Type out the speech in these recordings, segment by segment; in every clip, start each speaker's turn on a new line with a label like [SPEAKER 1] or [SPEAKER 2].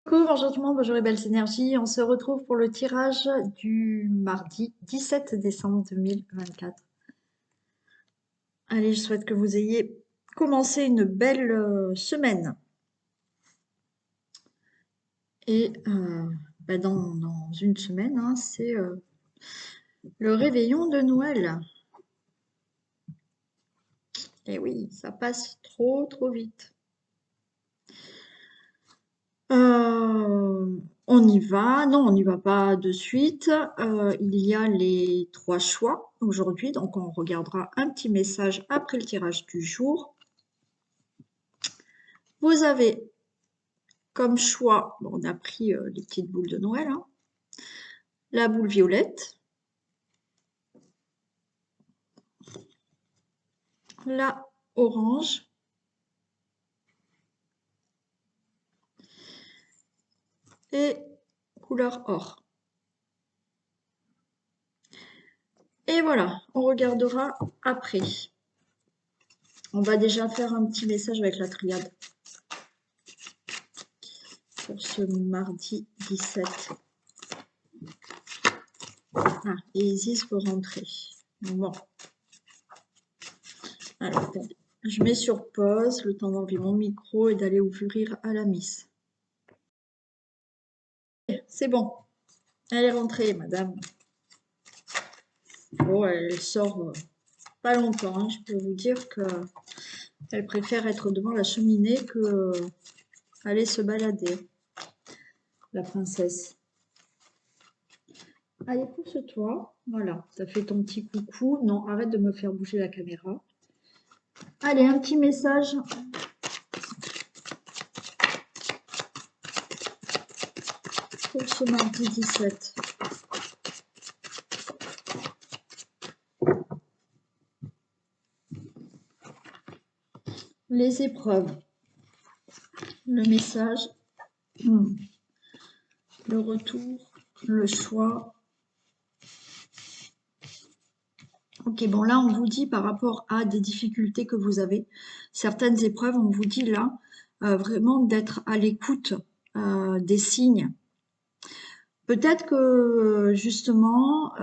[SPEAKER 1] Coucou, bonjour tout le monde, bonjour les belles énergies. On se retrouve pour le tirage du mardi 17 décembre 2024. Allez, je souhaite que vous ayez commencé une belle semaine. Et dans une semaine, hein, c'est le réveillon de Noël. Et oui, ça passe trop vite. On y va. Non, on n'y va pas de suite. Il y a les 3 choix aujourd'hui, donc on regardera un petit message après le tirage du jour. Vous avez comme choix, bon, on a pris les petites boules de Noël, hein, la boule violette, la orange, et couleur or. Et voilà, on regardera après. On va déjà faire un petit message avec la triade pour ce mardi 17. Ah, et Isis peut rentrer. Bon. Alors, attendez. Je mets sur pause, le temps d'enlever mon micro et d'aller ouvrir à la miss. C'est bon. Elle est rentrée, madame. Bon, elle sort pas longtemps, hein. Je peux vous dire que elle préfère être devant la cheminée que aller se balader, la princesse. Allez, pousse-toi. Voilà, t'as fait ton petit coucou. Non, arrête de me faire bouger la caméra. Allez, un petit message. Pour ce mardi 17. Les épreuves. Le message. Le retour. Le choix. Ok, bon là on vous dit par rapport à des difficultés que vous avez, certaines épreuves, on vous dit là vraiment d'être à l'écoute des signes. Peut-être que justement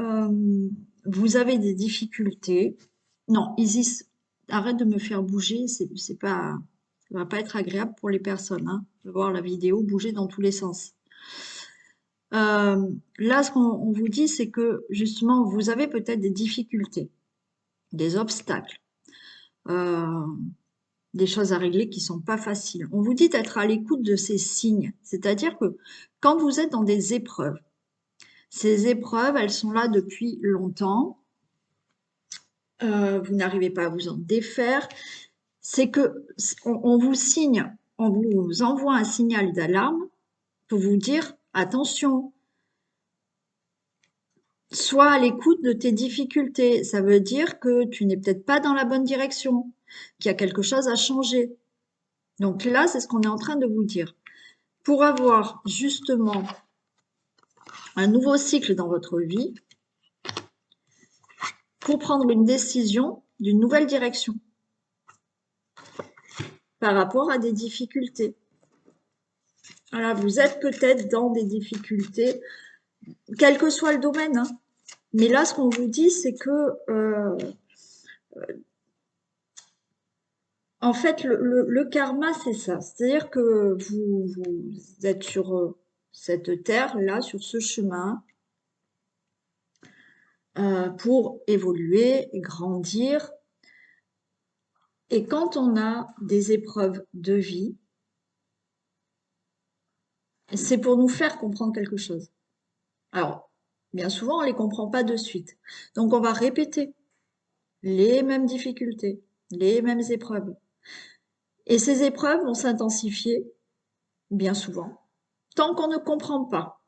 [SPEAKER 1] vous avez des difficultés. Non, Isis, arrête de me faire bouger, c'est pas, ça va pas être agréable pour les personnes, hein, de voir la vidéo bouger dans tous les sens. Là, ce qu'on vous dit, c'est que justement vous avez peut-être des difficultés, des obstacles. Des choses à régler qui sont pas faciles. On vous dit d'être à l'écoute de ces signes, c'est-à-dire que quand vous êtes dans des épreuves, ces épreuves, elles sont là depuis longtemps, vous n'arrivez pas à vous en défaire, c'est que on vous signe, on vous envoie un signal d'alarme pour vous dire attention, sois à l'écoute de tes difficultés. Ça veut dire que tu n'es peut-être pas dans la bonne direction, qu'il y a quelque chose à changer. Donc là, c'est ce qu'on est en train de vous dire. Pour avoir justement un nouveau cycle dans votre vie, pour prendre une décision d'une nouvelle direction par rapport à des difficultés. Voilà, vous êtes peut-être dans des difficultés, quel que soit le domaine, hein. Mais là, ce qu'on vous dit, c'est que en fait, le karma, c'est ça. C'est-à-dire que vous êtes sur cette terre-là, sur ce chemin, pour évoluer, grandir. Et quand on a des épreuves de vie, c'est pour nous faire comprendre quelque chose. Alors, bien souvent, on ne les comprend pas de suite. Donc, on va répéter les mêmes difficultés, les mêmes épreuves. Et ces épreuves vont s'intensifier, bien souvent, tant qu'on ne comprend pas.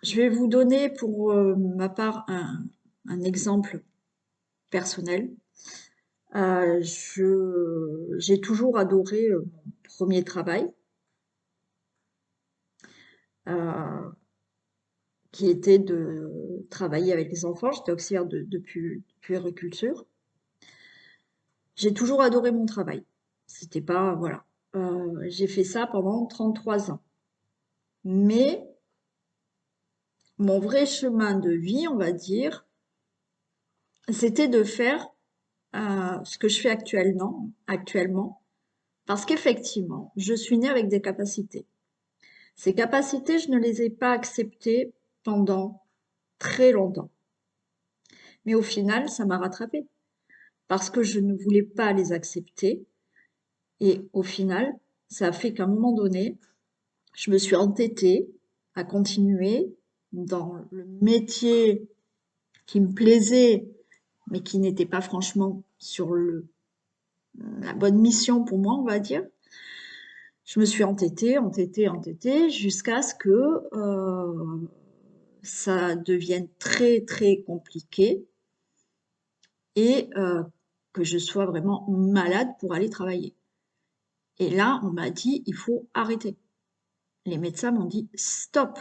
[SPEAKER 1] Je vais vous donner pour ma part un exemple personnel. J'ai toujours adoré mon premier travail, qui était de travailler avec les enfants. J'étais auxiliaire de puériculture. J'ai toujours adoré mon travail. C'était pas, voilà. J'ai fait ça pendant 33 ans. Mais mon vrai chemin de vie, on va dire, c'était de faire ce que je fais actuellement, parce qu'effectivement, je suis née avec des capacités. Ces capacités, je ne les ai pas acceptées pendant très longtemps. Mais au final, ça m'a rattrapée parce que je ne voulais pas les accepter. Et au final, ça a fait qu'à un moment donné, je me suis entêtée à continuer dans le métier qui me plaisait, mais qui n'était pas franchement sur la bonne mission pour moi, on va dire. Je me suis entêtée, jusqu'à ce que ça devienne très, très compliqué et que je sois vraiment malade pour aller travailler. Et là, on m'a dit, il faut arrêter. Les médecins m'ont dit, stop.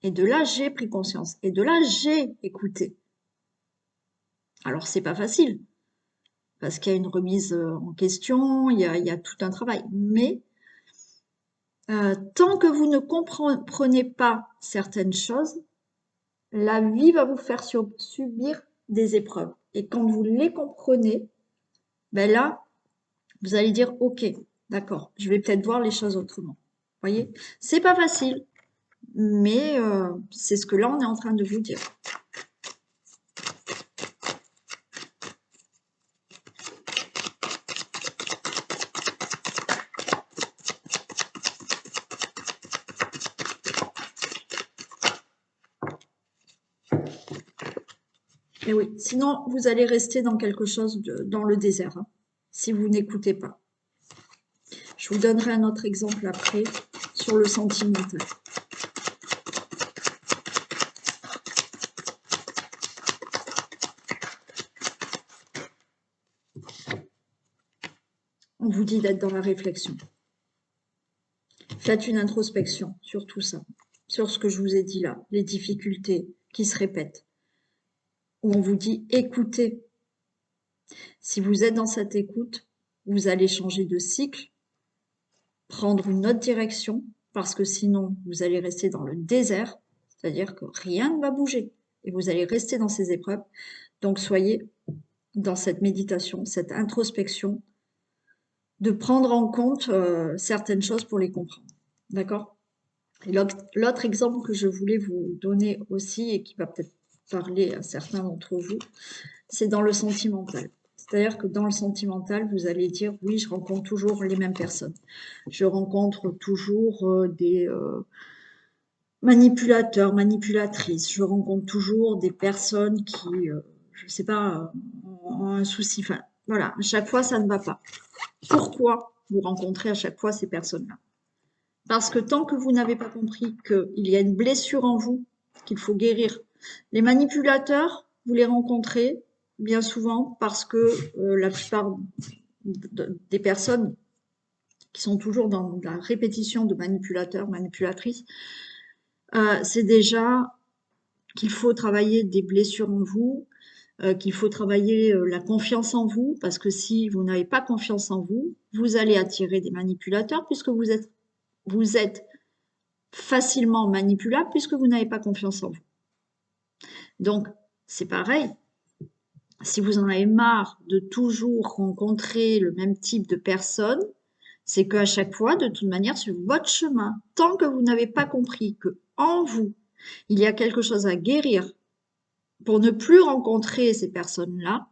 [SPEAKER 1] Et de là, j'ai pris conscience. Et de là, j'ai écouté. Alors, c'est pas facile, parce qu'il y a une remise en question, il y a tout un travail. Mais tant que vous ne comprenez pas certaines choses, la vie va vous faire subir des épreuves. Et quand vous les comprenez, ben là, vous allez dire, OK, d'accord, je vais peut-être voir les choses autrement. Vous voyez, c'est pas facile, mais c'est ce que là, on est en train de vous dire. Et oui, sinon, vous allez rester dans quelque chose dans le désert, hein, si vous n'écoutez pas. Je vous donnerai un autre exemple après sur le sentimental. On vous dit d'être dans la réflexion. Faites une introspection sur tout ça, sur ce que je vous ai dit là, les difficultés qui se répètent, où on vous dit écoutez. Si vous êtes dans cette écoute, vous allez changer de cycle, prendre une autre direction, parce que sinon vous allez rester dans le désert, c'est-à-dire que rien ne va bouger et vous allez rester dans ces épreuves. Donc soyez dans cette méditation, cette introspection, de prendre en compte certaines choses pour les comprendre. D'accord? Et l'autre exemple que je voulais vous donner aussi et qui va peut-être parler à certains d'entre vous, c'est dans le sentimental. C'est-à-dire que dans le sentimental, vous allez dire oui, je rencontre toujours les mêmes personnes. Je rencontre toujours des manipulateurs, manipulatrices. Je rencontre toujours des personnes qui, je sais pas, ont un souci. Enfin, voilà, à chaque fois, ça ne va pas. Pourquoi vous rencontrez à chaque fois ces personnes-là? Parce que tant que vous n'avez pas compris qu'il y a une blessure en vous qu'il faut guérir, les manipulateurs, vous les rencontrez bien souvent parce que la plupart des personnes qui sont toujours dans la répétition de manipulateurs, manipulatrices, c'est déjà qu'il faut travailler des blessures en vous, qu'il faut travailler la confiance en vous, parce que si vous n'avez pas confiance en vous, vous allez attirer des manipulateurs puisque vous êtes facilement manipulable puisque vous n'avez pas confiance en vous. Donc, c'est pareil. Si vous en avez marre de toujours rencontrer le même type de personnes, c'est qu'à chaque fois, de toute manière, sur votre chemin, tant que vous n'avez pas compris que en vous, il y a quelque chose à guérir pour ne plus rencontrer ces personnes-là,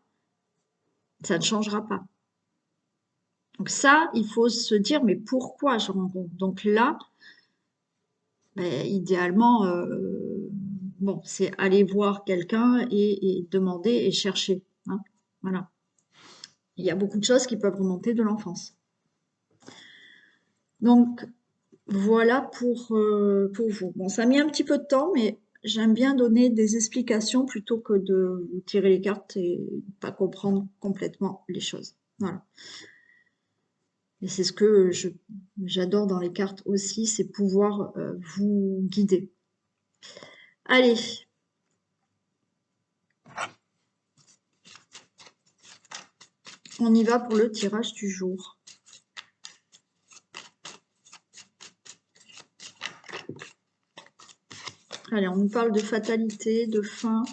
[SPEAKER 1] ça ne changera pas. Donc ça, il faut se dire, mais pourquoi je rencontre? Donc là, ben, idéalement, bon, c'est aller voir quelqu'un et demander et chercher, hein, voilà. Il y a beaucoup de choses qui peuvent remonter de l'enfance. Donc, voilà pour vous. Bon, ça a mis un petit peu de temps, mais j'aime bien donner des explications plutôt que de vous tirer les cartes et pas comprendre complètement les choses. Voilà. Et c'est ce que j'adore dans les cartes aussi, c'est pouvoir vous guider. Allez, on y va pour le tirage du jour. Allez, on nous parle de fatalité, de fin.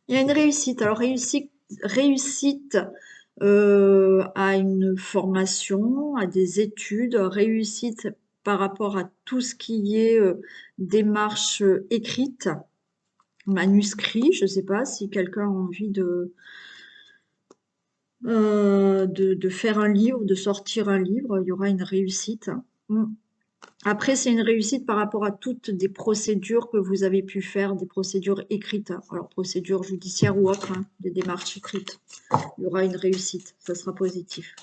[SPEAKER 1] Il y a une réussite. Alors, réussite à une formation, à des études, réussite par rapport à tout ce qui est démarche écrite, manuscrit. Je ne sais pas si quelqu'un a envie de faire un livre, de sortir un livre, il y aura une réussite. Après, c'est une réussite par rapport à toutes des procédures que vous avez pu faire, des procédures écrites. Alors, procédures judiciaires ou autres, hein, des démarches écrites. Il y aura une réussite, ça sera positif.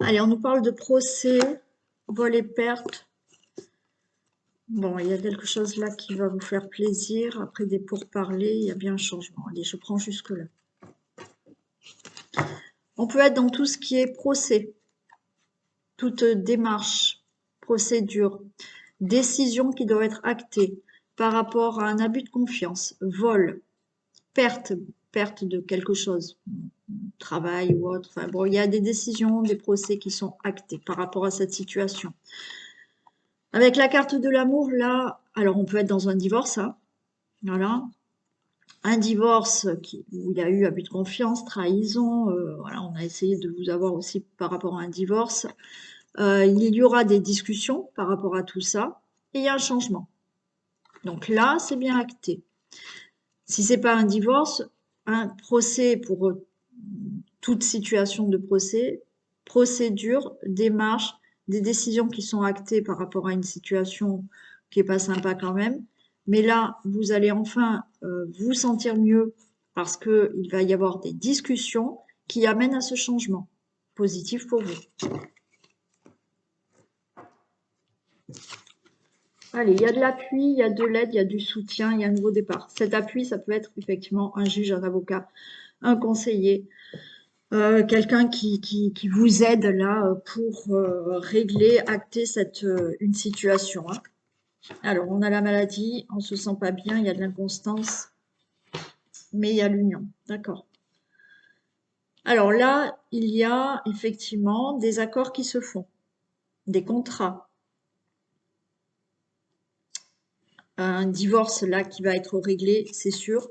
[SPEAKER 1] Allez, on nous parle de procès, vol et perte. Bon, il y a quelque chose là qui va vous faire plaisir. Après des pourparlers, il y a bien un changement. Allez, je prends jusque-là. On peut être dans tout ce qui est procès, toute démarche, procédure, décision qui doit être actée par rapport à un abus de confiance, vol, perte de quelque chose, travail ou autre. Enfin bon, il y a des décisions, des procès qui sont actés par rapport à cette situation. Avec la carte de l'amour, là, alors on peut être dans un divorce, hein, voilà. Un divorce où il y a eu abus de confiance, trahison, voilà, on a essayé de vous avoir aussi par rapport à un divorce. Il y aura des discussions par rapport à tout ça, et il y a un changement. Donc là, c'est bien acté. Si c'est pas un divorce, un procès pour toute situation de procès, procédure, démarche, des décisions qui sont actées par rapport à une situation qui est pas sympa quand même. Mais là, vous allez enfin vous sentir mieux parce qu'il va y avoir des discussions qui amènent à ce changement positif pour vous. Allez, il y a de l'appui, il y a de l'aide, il y a du soutien, il y a un nouveau départ. Cet appui, ça peut être effectivement un juge, un avocat, un conseiller, quelqu'un qui vous aide là pour régler, acter une situation. Hein. Alors, on a la maladie, on se sent pas bien, il y a de l'inconstance, mais il y a l'union. D'accord. Alors là, il y a effectivement des accords qui se font, des contrats. Un divorce là qui va être réglé, c'est sûr.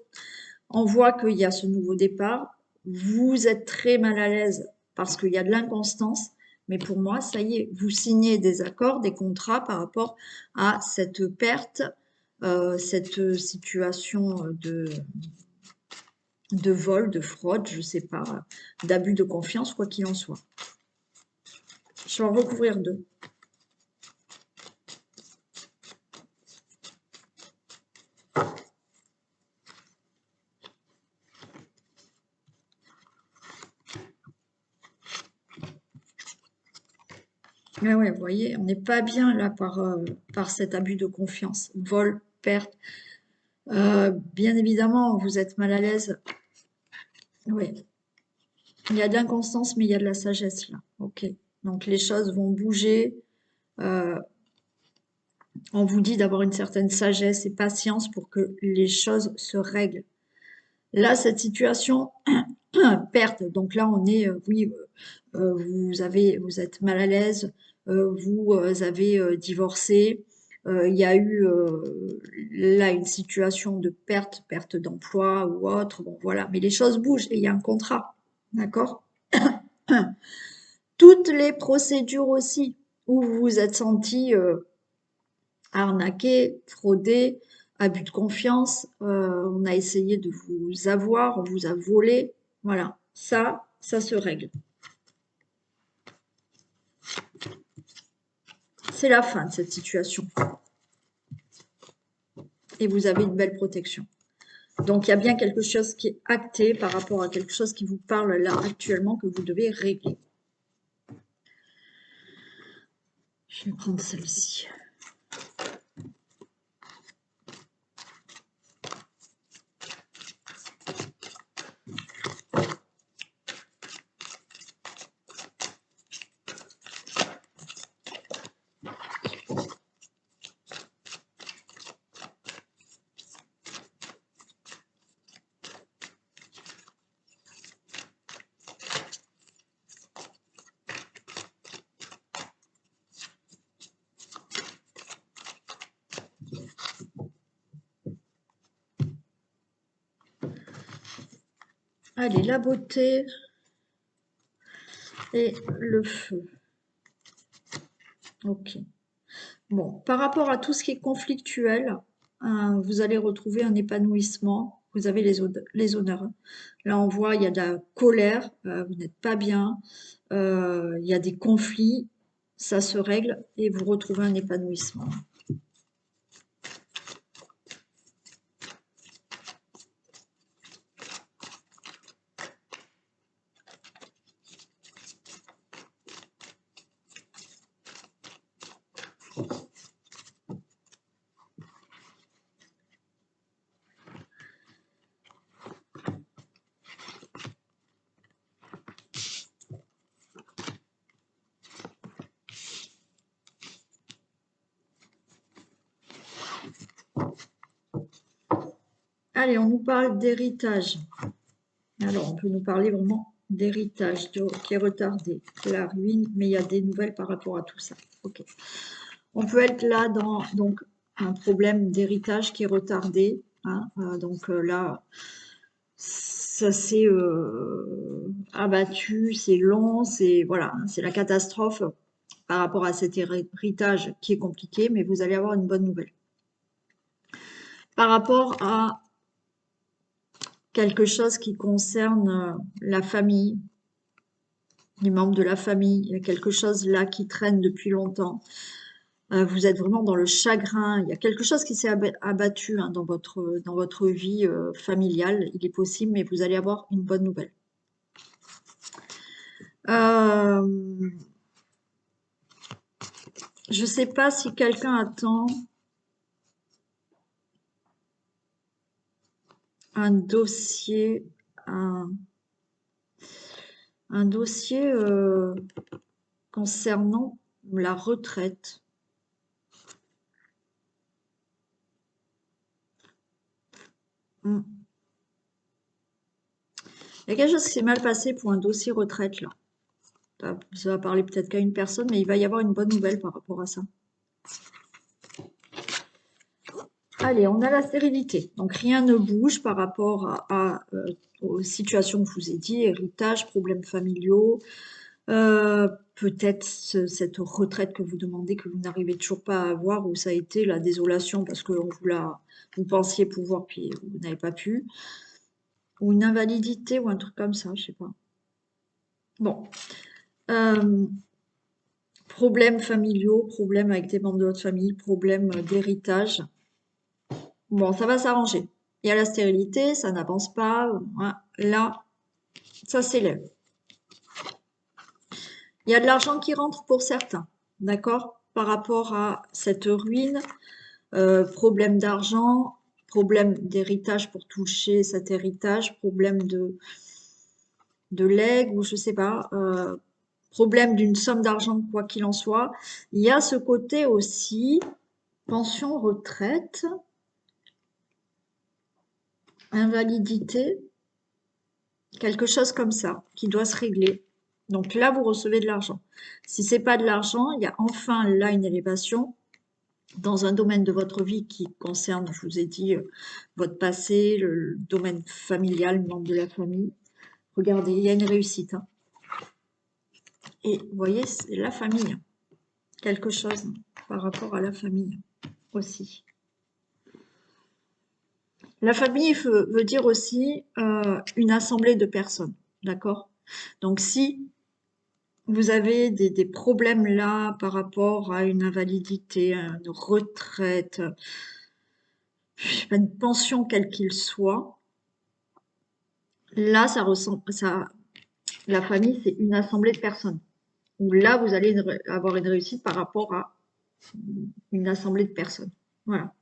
[SPEAKER 1] On voit qu'il y a ce nouveau départ. Vous êtes très mal à l'aise parce qu'il y a de l'inconstance. Mais pour moi, ça y est, vous signez des accords, des contrats par rapport à cette perte, cette situation de vol, de fraude, je ne sais pas, d'abus de confiance, quoi qu'il en soit. Je vais en recouvrir deux. Mais ouais, vous voyez, on n'est pas bien là par cet abus de confiance. Vol, perte. Bien évidemment, vous êtes mal à l'aise. Oui. Il y a de l'inconstance, mais il y a de la sagesse là. Ok. Donc les choses vont bouger. On vous dit d'avoir une certaine sagesse et patience pour que les choses se règlent. Là, cette situation, perte. Donc là, on est, oui, vous êtes mal à l'aise, vous avez divorcé, il y a eu là une situation de perte d'emploi ou autre, bon voilà, mais les choses bougent et il y a un contrat, d'accord? Toutes les procédures aussi où vous vous êtes senti arnaqué, fraudé, abus de confiance, on a essayé de vous avoir, on vous a volé, voilà, ça se règle. C'est la fin de cette situation. Et vous avez une belle protection. Donc, il y a bien quelque chose qui est acté par rapport à quelque chose qui vous parle là actuellement que vous devez régler. Je vais prendre celle-ci. Allez, la beauté et le feu. Ok. Bon, par rapport à tout ce qui est conflictuel, vous allez retrouver un épanouissement. Vous avez les honneurs. Là, on voit, il y a de la colère, vous n'êtes pas bien, il y a des conflits, ça se règle et vous retrouvez un épanouissement. Allez, on nous parle d'héritage. Alors, on peut nous parler vraiment d'héritage qui est retardé, la ruine, mais il y a des nouvelles par rapport à tout ça. Ok. On peut être là dans donc un problème d'héritage qui est retardé. Hein, là, ça s'est abattu, c'est long, c'est voilà, c'est la catastrophe par rapport à cet héritage qui est compliqué, mais vous allez avoir une bonne nouvelle. Par rapport à quelque chose qui concerne la famille, les membres de la famille, il y a quelque chose là qui traîne depuis longtemps. Vous êtes vraiment dans le chagrin, il y a quelque chose qui s'est abattu hein, dans votre vie familiale, il est possible, mais vous allez avoir une bonne nouvelle. Je ne sais pas si quelqu'un attend un dossier, un dossier concernant la retraite. Il y a quelque chose qui s'est mal passé pour un dossier retraite là. Ça va parler peut-être qu'à une personne, mais il va y avoir une bonne nouvelle par rapport à ça. Allez, on a la stérilité. Donc rien ne bouge par rapport aux situations que je vous ai dit, héritage, problèmes familiaux, peut-être cette retraite que vous demandez, que vous n'arrivez toujours pas à avoir, où ça a été la désolation parce que vous pensiez pouvoir, puis vous n'avez pas pu, ou une invalidité ou un truc comme ça, je sais pas. Bon. Problèmes familiaux, problèmes avec des membres de votre famille, problèmes d'héritage. Bon, ça va s'arranger. Il y a la stérilité, ça n'avance pas. Là, ça s'élève. Il y a de l'argent qui rentre pour certains, d'accord? Par rapport à cette ruine, problème d'argent, problème d'héritage pour toucher cet héritage, problème de legs ou je sais pas, problème d'une somme d'argent quoi qu'il en soit. Il y a ce côté aussi, pension, retraite, invalidité, quelque chose comme ça, qui doit se régler. Donc là, vous recevez de l'argent. Si c'est pas de l'argent, il y a enfin là une élévation dans un domaine de votre vie qui concerne, je vous ai dit, votre passé, le domaine familial, membre de la famille. Regardez, il y a une réussite. Hein. Et vous voyez, c'est la famille. Quelque chose par rapport à la famille aussi. La famille veut dire aussi une assemblée de personnes, d'accord? Donc si vous avez des problèmes là par rapport à une invalidité, à une retraite, une pension quel qu'il soit, là ça ressemble, la famille c'est une assemblée de personnes. où là, vous allez avoir une réussite par rapport à une assemblée de personnes. Voilà.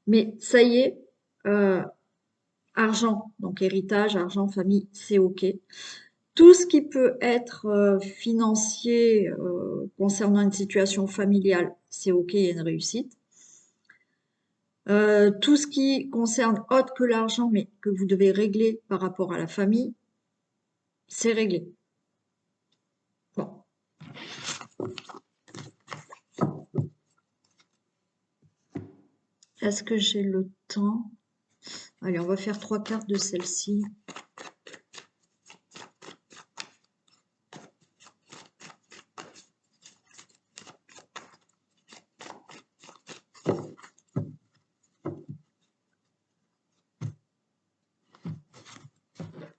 [SPEAKER 1] Mais ça y est, argent, donc héritage, argent, famille, c'est OK. Tout ce qui peut être financier concernant une situation familiale, c'est OK, il y a une réussite. Tout ce qui concerne autre que l'argent, mais que vous devez régler par rapport à la famille, c'est réglé. Bon. Est-ce que j'ai le temps? Allez, on va faire 3 cartes de celle-ci.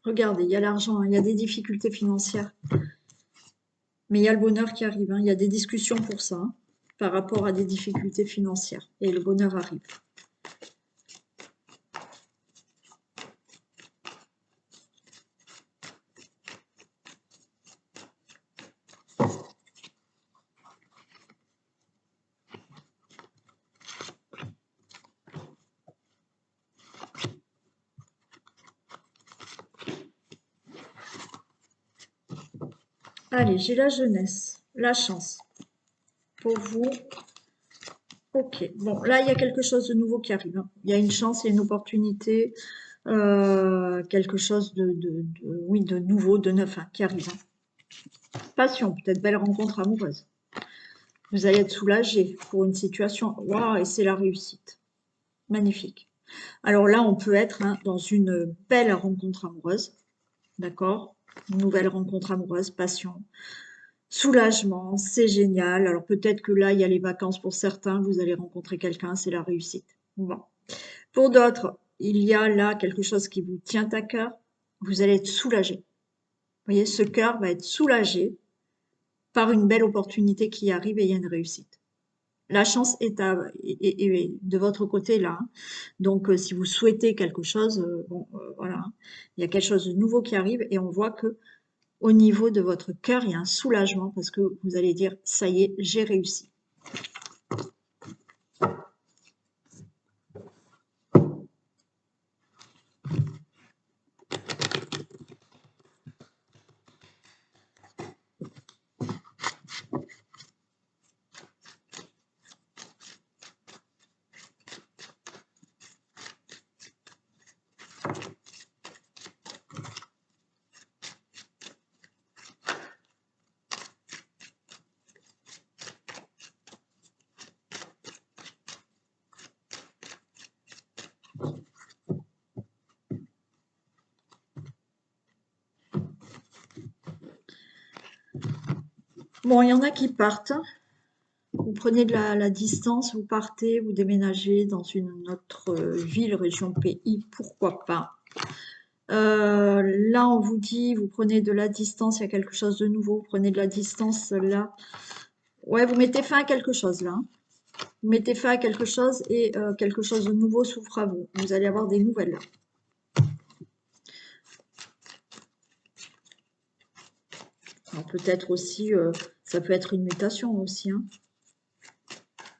[SPEAKER 1] Regardez, il y a l'argent, hein, il y a des difficultés financières, mais il y a le bonheur qui arrive, hein, il y a des discussions pour ça, hein, par rapport à des difficultés financières, et le bonheur arrive. Allez, j'ai la jeunesse, la chance. Pour vous, ok. Bon, là, il y a quelque chose de nouveau qui arrive, hein. Il y a une chance, il y a une opportunité, quelque chose oui, de nouveau, de neuf, hein, qui arrive, hein. Passion, peut-être belle rencontre amoureuse. Vous allez être soulagé pour une situation. Waouh, et c'est la réussite. Magnifique. Alors là, on peut être, hein, dans une belle rencontre amoureuse. D'accord? Une nouvelle rencontre amoureuse, passion, soulagement, c'est génial. Alors peut-être que là, il y a les vacances pour certains, vous allez rencontrer quelqu'un, c'est la réussite. Bon. Pour d'autres, il y a là quelque chose qui vous tient à cœur, vous allez être soulagé. Vous voyez, ce cœur va être soulagé par une belle opportunité qui arrive et il y a une réussite. La chance est de votre côté là, hein. Donc si vous souhaitez quelque chose, bon, voilà, hein. Il y a quelque chose de nouveau qui arrive et on voit que au niveau de votre cœur, il y a un soulagement parce que vous allez dire, ça y est, j'ai réussi. Bon, il y en a qui partent. Vous prenez de la distance, vous partez, vous déménagez dans une autre ville, région, pays, pourquoi pas. Là, on vous dit, vous prenez de la distance, il y a quelque chose de nouveau, vous prenez de la distance là. Ouais, vous mettez fin à quelque chose là, hein. Vous mettez fin à quelque chose et quelque chose de nouveau s'ouvre à vous. Vous allez avoir des nouvelles là. Alors peut-être aussi, ça peut être une mutation aussi, hein.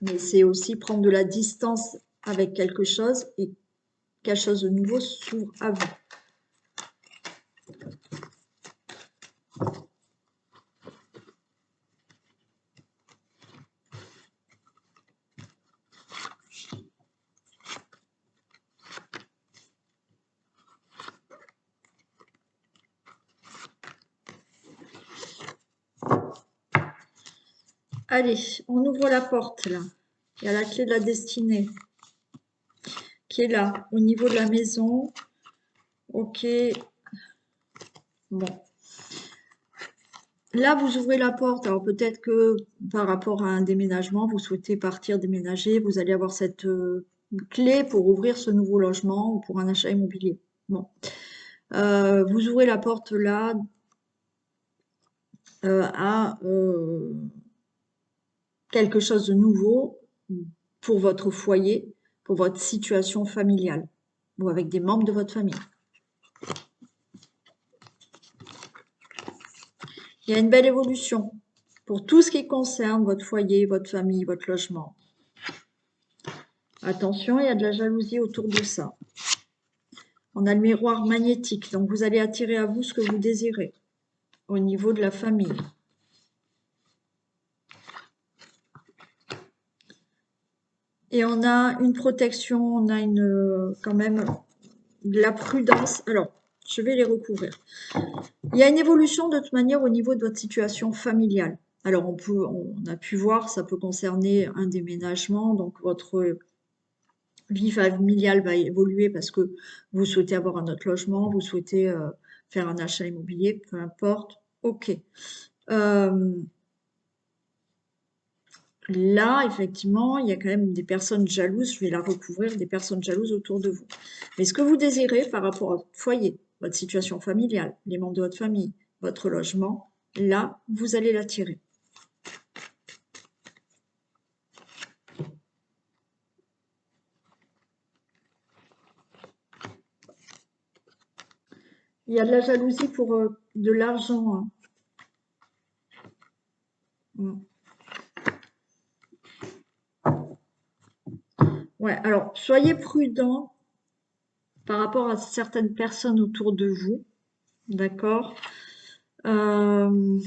[SPEAKER 1] Mais c'est aussi prendre de la distance avec quelque chose et quelque chose de nouveau s'ouvre à vous. Allez, on ouvre la porte là. Il y a la clé de la destinée qui est là, au niveau de la maison. Ok. Bon. Là, vous ouvrez la porte. Alors peut-être que par rapport à un déménagement, vous souhaitez partir déménager, vous allez avoir cette clé pour ouvrir ce nouveau logement ou pour un achat immobilier. Bon. Vous ouvrez la porte là à quelque chose de nouveau pour votre foyer, pour votre situation familiale ou avec des membres de votre famille. Il y a une belle évolution. pour tout ce qui concerne votre foyer, votre famille, votre logement. Attention, il y a de la jalousie autour de ça. On a le miroir magnétique, donc vous allez attirer à vous ce que vous désirez au niveau de la famille. Et on a une protection, on a quand même de la prudence. Alors, je vais les recouvrir. Il y a une évolution de toute manière au niveau de votre situation familiale. Alors, on a pu voir, ça peut concerner un déménagement, donc votre vie familiale va évoluer parce que vous souhaitez avoir un autre logement, vous souhaitez faire un achat immobilier, peu importe. Ok. Là, effectivement, il y a quand même des personnes jalouses, je vais la recouvrir, des personnes jalouses autour de vous. Mais ce que vous désirez par rapport à votre foyer, votre situation familiale, les membres de votre famille, votre logement, là, vous allez l'attirer. Il y a de la jalousie pour de l'argent. Hein. Ouais, alors soyez prudent par rapport à certaines personnes autour de vous, d'accord. Il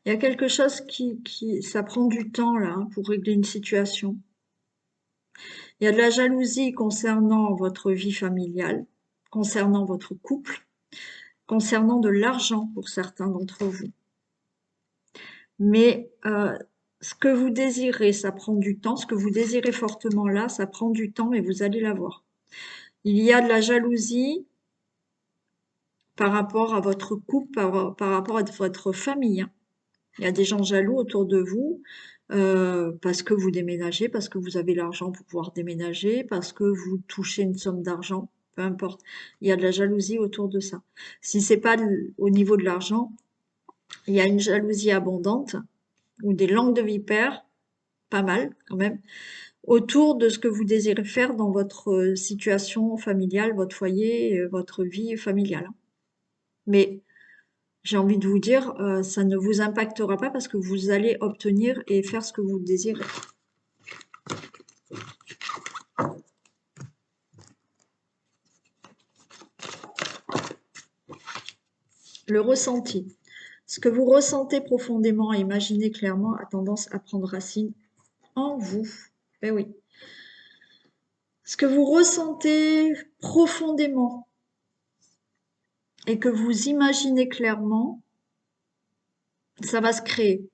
[SPEAKER 1] y a quelque chose ça prend du temps là hein, pour régler une situation. Il y a de la jalousie concernant votre vie familiale, concernant votre couple, concernant de l'argent pour certains d'entre vous. Mais ce que vous désirez, ça prend du temps. Ce que vous désirez fortement là, ça prend du temps et vous allez l'avoir. Il y a de la jalousie par rapport à votre couple, par rapport à votre famille. Hein. Il y a des gens jaloux autour de vous parce que vous déménagez, parce que vous avez l'argent pour pouvoir déménager, parce que vous touchez une somme d'argent, peu importe. Il y a de la jalousie autour de ça. Si c'est pas au niveau de l'argent, il y a une jalousie abondante ou des langues de vipère, pas mal quand même, autour de ce que vous désirez faire dans votre situation familiale, votre foyer, votre vie familiale. Mais j'ai envie de vous dire, ça ne vous impactera pas parce que vous allez obtenir et faire ce que vous désirez. Le ressenti. Ce que vous ressentez profondément et imaginez clairement a tendance à prendre racine en vous. Ben oui. Ce que vous ressentez profondément et que vous imaginez clairement, ça va se créer.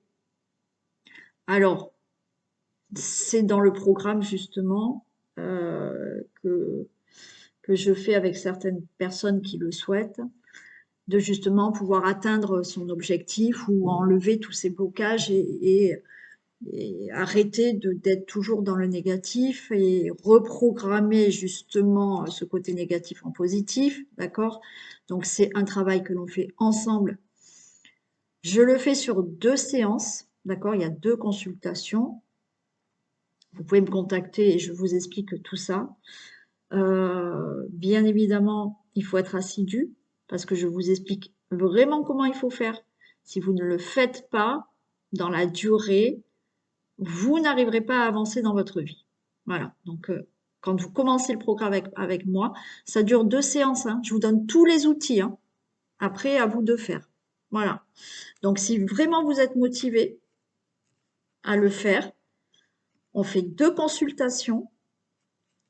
[SPEAKER 1] Alors, c'est dans le programme justement que je fais avec certaines personnes qui le souhaitent, de justement pouvoir atteindre son objectif ou enlever tous ces blocages et arrêter d'être toujours dans le négatif et reprogrammer justement ce côté négatif en positif, d'accord? Donc c'est un travail que l'on fait ensemble. Je le fais sur 2 séances, d'accord? Il y a 2 consultations. Vous pouvez me contacter et je vous explique tout ça. Bien évidemment, il faut être assidu parce que je vous explique vraiment comment il faut faire. Si vous ne le faites pas dans la durée, vous n'arriverez pas à avancer dans votre vie. Voilà. Donc, quand vous commencez le programme avec moi, ça dure 2 séances. Hein. Je vous donne tous les outils. Hein. Après, à vous de faire. Voilà. Donc, si vraiment vous êtes motivé à le faire, on fait 2 consultations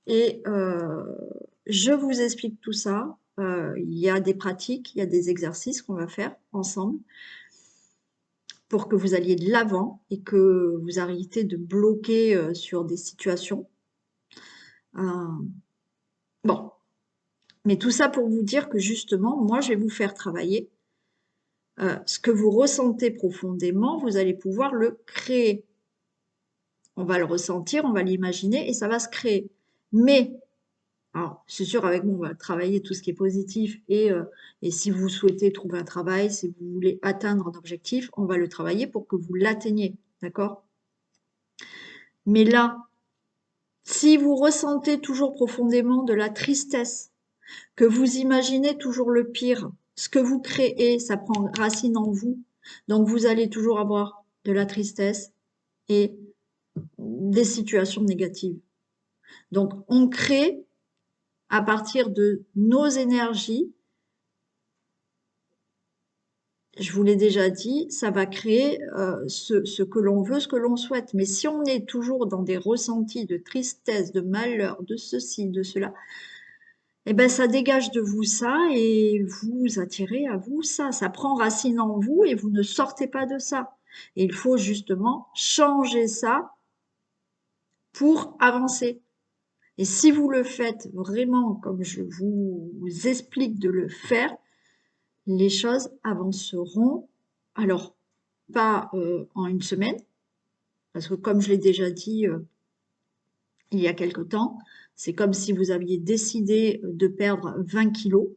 [SPEAKER 1] et je vous explique tout ça. Il y a des pratiques, il y a des exercices qu'on va faire ensemble pour que vous alliez de l'avant et que vous arrêtiez de bloquer sur des situations. Bon, mais tout ça pour vous dire que justement, moi, je vais vous faire travailler. Ce que vous ressentez profondément, vous allez pouvoir le créer. On va le ressentir, on va l'imaginer et ça va se créer. Mais alors, c'est sûr, avec moi, on va travailler tout ce qui est positif et si vous souhaitez trouver un travail, si vous voulez atteindre un objectif, on va le travailler pour que vous l'atteigniez, d'accord? Mais là, si vous ressentez toujours profondément de la tristesse, que vous imaginez toujours le pire, ce que vous créez, ça prend racine en vous. Donc vous allez toujours avoir de la tristesse et des situations négatives. Donc on crée à partir de nos énergies. Je vous l'ai déjà dit, ça va créer ce que l'on veut, ce que l'on souhaite. Mais si on est toujours dans des ressentis de tristesse, de malheur, de ceci, de cela, eh ben ça dégage de vous ça et vous attirez à vous ça. Ça prend racine en vous et vous ne sortez pas de ça. Et il faut justement changer ça pour avancer. Et si vous le faites vraiment comme je vous explique de le faire, les choses avanceront. Alors, pas en une semaine, parce que comme je l'ai déjà dit il y a quelque temps, c'est comme si vous aviez décidé de perdre 20 kilos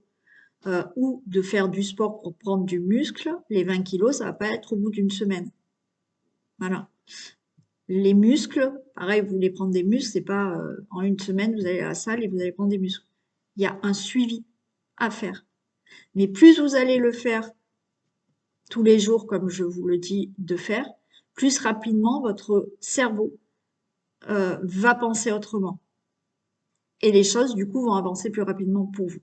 [SPEAKER 1] ou de faire du sport pour prendre du muscle. Les 20 kilos, ça va pas être au bout d'une semaine. Voilà. Les muscles, pareil, vous voulez prendre des muscles, c'est pas en une semaine, vous allez à la salle et vous allez prendre des muscles. Il y a un suivi à faire. Mais plus vous allez le faire tous les jours, comme je vous le dis de faire, plus rapidement votre cerveau va penser autrement. Et les choses, du coup, vont avancer plus rapidement pour vous.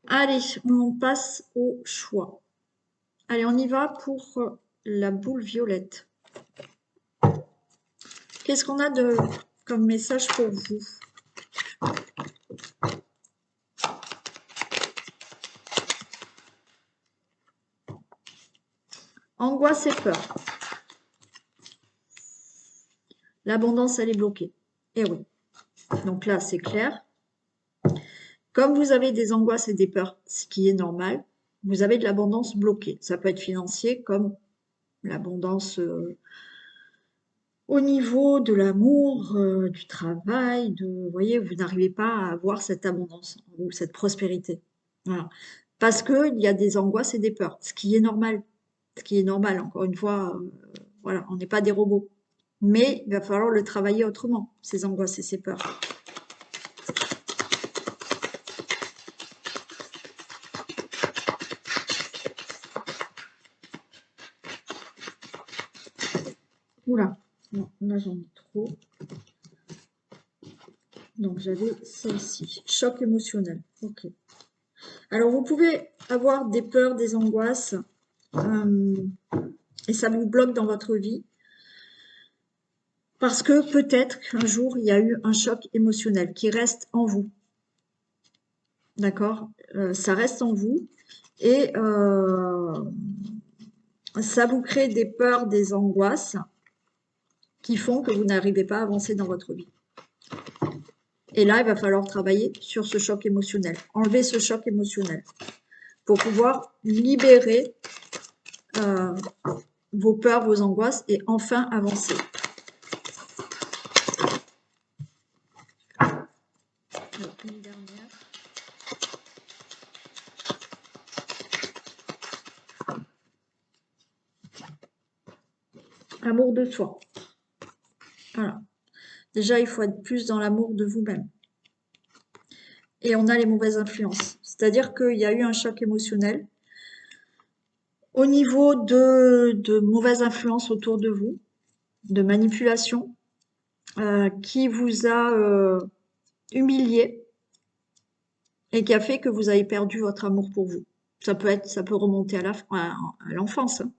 [SPEAKER 1] Allez, on passe au choix. Allez, on y va pour la boule violette. Qu'est-ce qu'on a comme message pour vous? Angoisse et peur. L'abondance, elle est bloquée. Et oui. Donc là, c'est clair. Comme vous avez des angoisses et des peurs, ce qui est normal, vous avez de l'abondance bloquée. Ça peut être financier comme l'abondance au niveau de l'amour, du travail, vous voyez, vous n'arrivez pas à avoir cette abondance ou cette prospérité. Voilà. Parce qu'il y a des angoisses et des peurs, ce qui est normal. Ce qui est normal, encore une fois, voilà, on n'est pas des robots. Mais il va falloir le travailler autrement, ces angoisses et ces peurs. Oula, non, là j'en ai trop. Donc j'avais celle-ci, choc émotionnel. Ok. Alors vous pouvez avoir des peurs, des angoisses, et ça vous bloque dans votre vie. Parce que peut-être qu'un jour, il y a eu un choc émotionnel qui reste en vous. D'accord? Ça reste en vous et ça vous crée des peurs, des angoisses qui font que vous n'arrivez pas à avancer dans votre vie. Et là, il va falloir travailler sur ce choc émotionnel, enlever ce choc émotionnel pour pouvoir libérer vos peurs, vos angoisses et enfin avancer. Une dernière. Amour de soi. Voilà. Déjà, il faut être plus dans l'amour de vous-même. Et on a les mauvaises influences. C'est-à-dire qu'il y a eu un choc émotionnel au niveau de mauvaises influences autour de vous, de manipulation, qui vous a humilié et qui a fait que vous avez perdu votre amour pour vous. Ça peut remonter à l'enfance. Hein.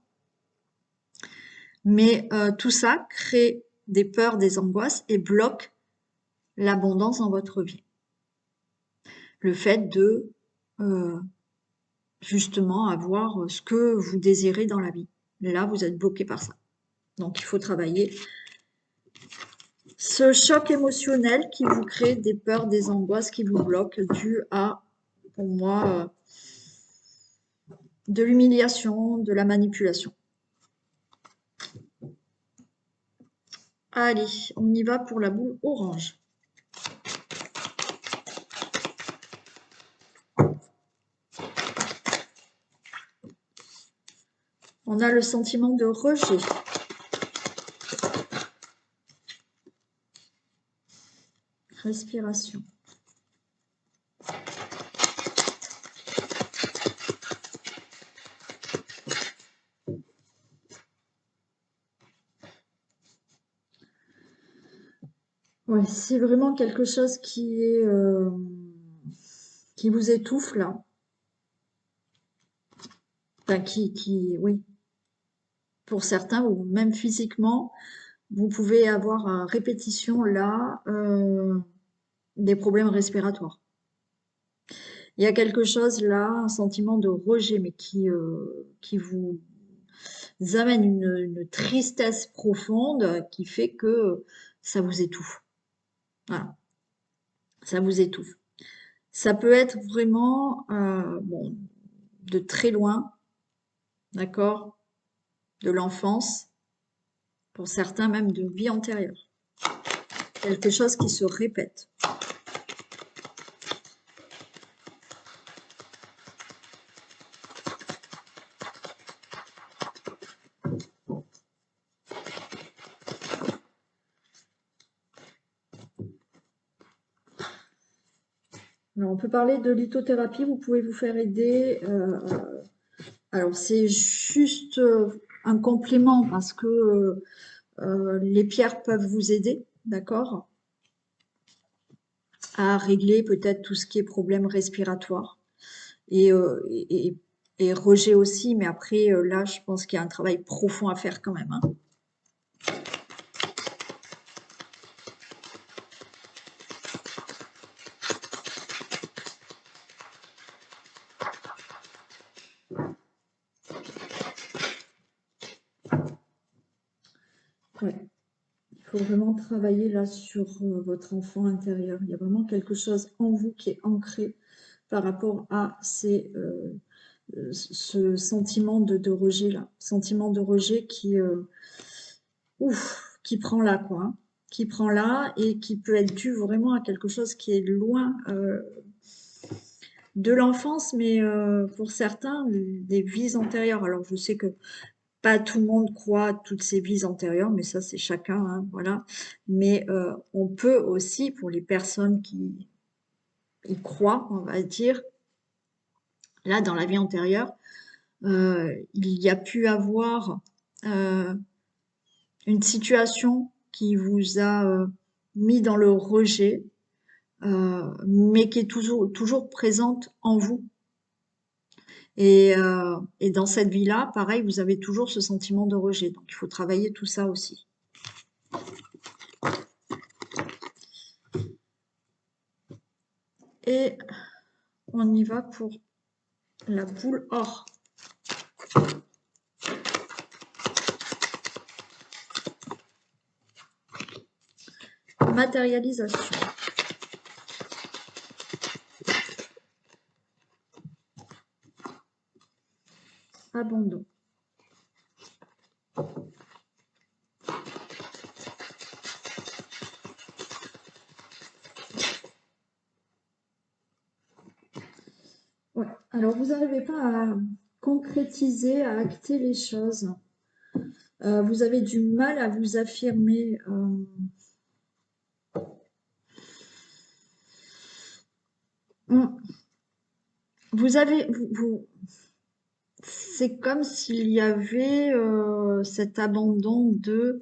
[SPEAKER 1] Mais tout ça crée des peurs, des angoisses et bloque l'abondance dans votre vie. Le fait de justement avoir ce que vous désirez dans la vie. Là, vous êtes bloqué par ça. Donc, il faut travailler ce choc émotionnel qui vous crée des peurs, des angoisses qui vous bloquent dû à, pour moi, de l'humiliation, de la manipulation. Allez, on y va pour la boule orange. On a le sentiment de rejet. Respiration. Ouais, c'est vraiment quelque chose qui vous étouffe là. Enfin, oui, pour certains, ou même physiquement, vous pouvez avoir à répétition là des problèmes respiratoires. Il y a quelque chose là, un sentiment de rejet, mais qui vous amène une tristesse profonde qui fait que ça vous étouffe. Voilà, ça vous étouffe. Ça peut être vraiment bon, de très loin, d'accord, de l'enfance, pour certains même de vie antérieure. Quelque chose qui se répète. Alors, on peut parler de lithothérapie, vous pouvez vous faire aider. Alors, c'est juste un complément parce que les pierres peuvent vous aider, d'accord, à régler peut-être tout ce qui est problème respiratoire et, et rejet aussi, mais après, là, je pense qu'il y a un travail profond à faire quand même, hein. Ouais. Il faut vraiment travailler là sur votre enfant intérieur. Il y a vraiment quelque chose en vous qui est ancré par rapport à ce sentiment de rejet là. Sentiment de rejet qui prend là, quoi, hein. Qui prend là et qui peut être dû vraiment à quelque chose qui est loin de l'enfance, mais pour certains, des vies antérieures. Alors je sais que pas tout le monde croit à toutes ces vies antérieures, mais ça c'est chacun, hein, voilà. Mais on peut aussi, pour les personnes qui y croient, on va dire, là dans la vie antérieure, il y a pu avoir une situation qui vous a mis dans le rejet, mais qui est toujours présente en vous. Et dans cette vie-là, pareil, vous avez toujours ce sentiment de rejet. Donc il faut travailler tout ça aussi. Et on y va pour la boule or. Matérialisation. Abandon. Ouais. Alors, vous n'arrivez pas à concrétiser, à acter les choses. Vous avez du mal à vous affirmer. Vous avez, c'est comme s'il y avait cet abandon de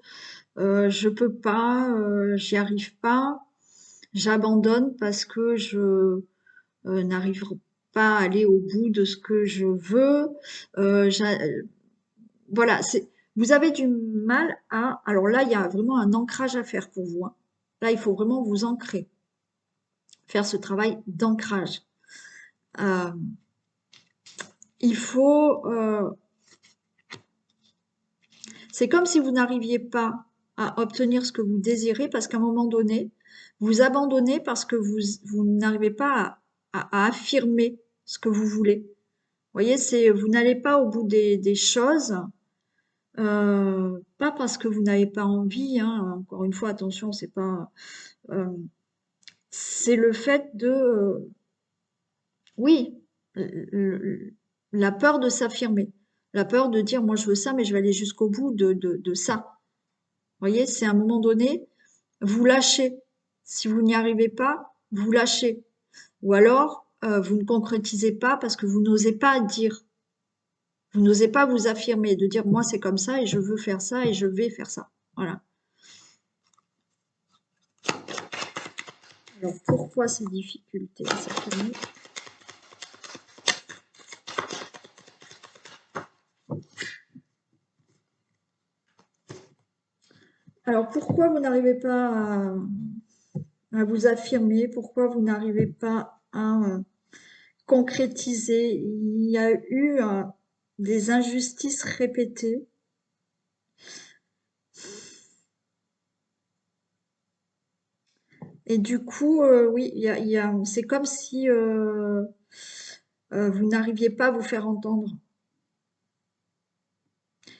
[SPEAKER 1] je peux pas, j'y arrive pas, j'abandonne parce que je n'arrive pas à aller au bout de ce que je veux. Voilà, vous avez du mal à. Alors là, il y a vraiment un ancrage à faire pour vous, hein. Là, il faut vraiment vous ancrer, faire ce travail d'ancrage. Euh, il faut. C'est comme si vous n'arriviez pas à obtenir ce que vous désirez parce qu'à un moment donné, vous abandonnez parce que vous n'arrivez pas à affirmer ce que vous voulez. Vous voyez, vous n'allez pas au bout des choses, pas parce que vous n'avez pas envie, hein, encore une fois, attention, euh, c'est le fait de, oui, la peur de s'affirmer, la peur de dire, moi je veux ça, mais je vais aller jusqu'au bout de ça. Vous voyez, c'est à un moment donné, vous lâchez. Si vous n'y arrivez pas, vous lâchez. Ou alors, vous ne concrétisez pas parce que vous n'osez pas dire. Vous n'osez pas vous affirmer, de dire moi c'est comme ça et je veux faire ça et je vais faire ça. Voilà. Alors pourquoi ces difficultés à s'affirmer? Alors pourquoi vous n'arrivez pas à vous affirmer? Pourquoi vous n'arrivez pas à concrétiser? Il y a eu des injustices répétées. Et du coup, oui, c'est comme si vous n'arriviez pas à vous faire entendre.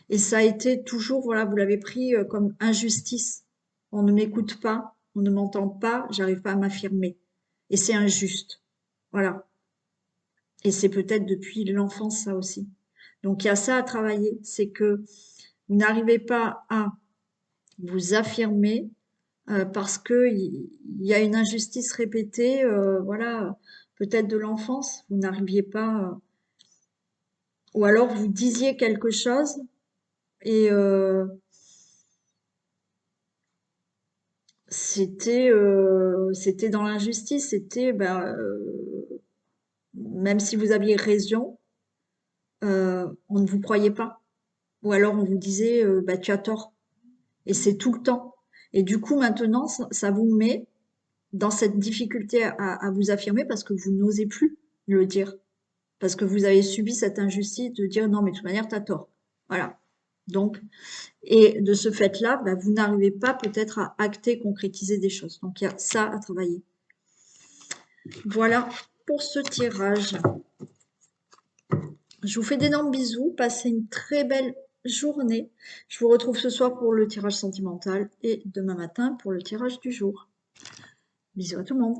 [SPEAKER 1] Et ça a été toujours, voilà, vous l'avez pris comme injustice. On ne m'écoute pas, on ne m'entend pas, j'arrive pas à m'affirmer. Et c'est injuste. Voilà. Et c'est peut-être depuis l'enfance ça aussi. Donc il y a ça à travailler, c'est que vous n'arrivez pas à vous affirmer parce que il y a une injustice répétée, voilà, peut-être de l'enfance, vous n'arriviez pas, ou alors vous disiez quelque chose et c'était dans l'injustice, c'était ben, même si vous aviez raison, on ne vous croyait pas. Ou alors on vous disait bah, tu as tort. Et c'est tout le temps. Et du coup maintenant ça vous met dans cette difficulté à vous affirmer parce que vous n'osez plus le dire. Parce que vous avez subi cette injustice de dire non mais de toute manière tu as tort. Voilà. Donc, et de ce fait-là, bah, vous n'arrivez pas peut-être à acter, concrétiser des choses. Donc il y a ça à travailler. Voilà pour ce tirage. Je vous fais d'énormes bisous, passez une très belle journée. Je vous retrouve ce soir pour le tirage sentimental et demain matin pour le tirage du jour. Bisous à tout le monde.